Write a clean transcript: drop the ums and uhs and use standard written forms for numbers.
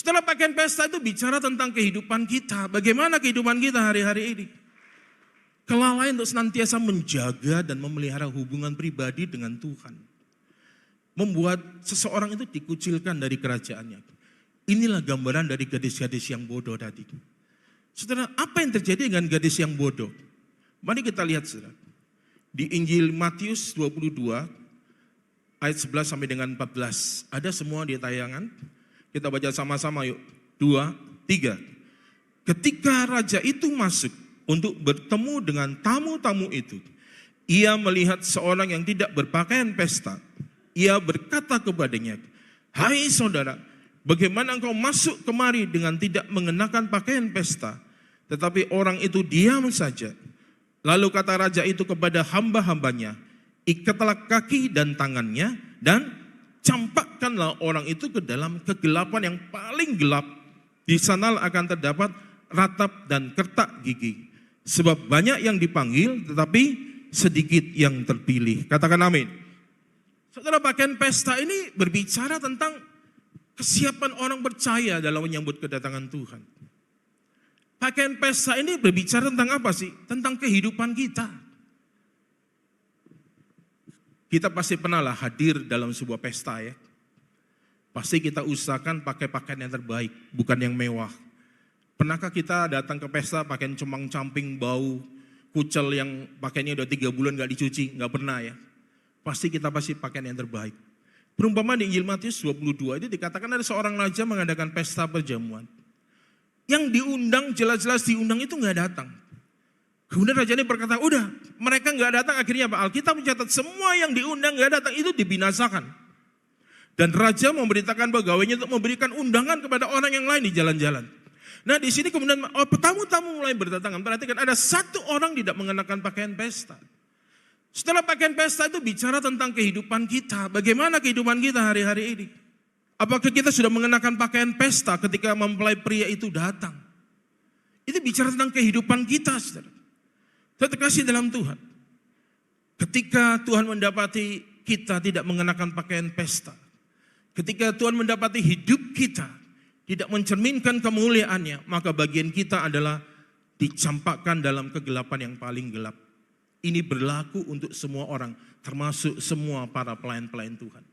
Setelah pakaian pesta itu bicara tentang kehidupan kita. Bagaimana kehidupan kita hari-hari ini. Kelalaian untuk senantiasa menjaga dan memelihara hubungan pribadi dengan Tuhan. Membuat seseorang itu dikucilkan dari kerajaannya. Inilah gambaran dari gadis-gadis yang bodoh tadi. Saudara, apa yang terjadi dengan gadis yang bodoh? Mari kita lihat, saudara. Di Injil Matius 22, ayat 11 sampai dengan 14. Ada semua di tayangan. Kita baca sama-sama yuk. 2, 3. Ketika raja itu masuk untuk bertemu dengan tamu-tamu itu, ia melihat seorang yang tidak berpakaian pesta. Ia berkata kepadanya, "Hai saudara, bagaimana engkau masuk kemari dengan tidak mengenakan pakaian pesta?" Tetapi orang itu diam saja. Lalu kata raja itu kepada hamba-hambanya, "Ikatlah kaki dan tangannya dan campakkanlah orang itu ke dalam kegelapan yang paling gelap. Di sana akan terdapat ratap dan kertak gigi. Sebab banyak yang dipanggil tetapi sedikit yang terpilih." Katakan amin. Saudara, pakaian pesta ini berbicara tentang kesiapan orang percaya dalam menyambut kedatangan Tuhan. Pakaian pesta ini berbicara tentang apa sih? Tentang kehidupan kita. Kita pasti pernah lah hadir dalam sebuah pesta ya. Pasti kita usahakan pakai pakaian yang terbaik, bukan yang mewah. Pernahkah kita datang ke pesta pakaian compang-camping, bau, kucel yang pakaiannya udah 3 bulan gak dicuci? Gak pernah ya. Pasti kita pakaian yang terbaik. Perumpamaan di Injil Matius 22 itu dikatakan ada seorang raja mengadakan pesta perjamuan. Yang diundang, jelas-jelas diundang itu gak datang. Kemudian raja ini berkata, udah mereka gak datang, akhirnya apa? Alkitab mencatat semua yang diundang gak datang itu dibinasakan. Dan raja memberitakan pegawainya untuk memberikan undangan kepada orang yang lain di jalan-jalan. Nah di sini kemudian tamu-tamu mulai berdatangan. Perhatikan ada satu orang tidak mengenakan pakaian pesta. Setelah pakaian pesta itu bicara tentang kehidupan kita. Bagaimana kehidupan kita hari-hari ini? Apakah kita sudah mengenakan pakaian pesta ketika mempelai pria itu datang? Itu bicara tentang kehidupan kita, saudara. Terkasih dalam Tuhan. Ketika Tuhan mendapati kita tidak mengenakan pakaian pesta. Ketika Tuhan mendapati hidup kita tidak mencerminkan kemuliaannya, maka bagian kita adalah dicampakkan dalam kegelapan yang paling gelap. Ini berlaku untuk semua orang, termasuk semua para pelayan-pelayan Tuhan.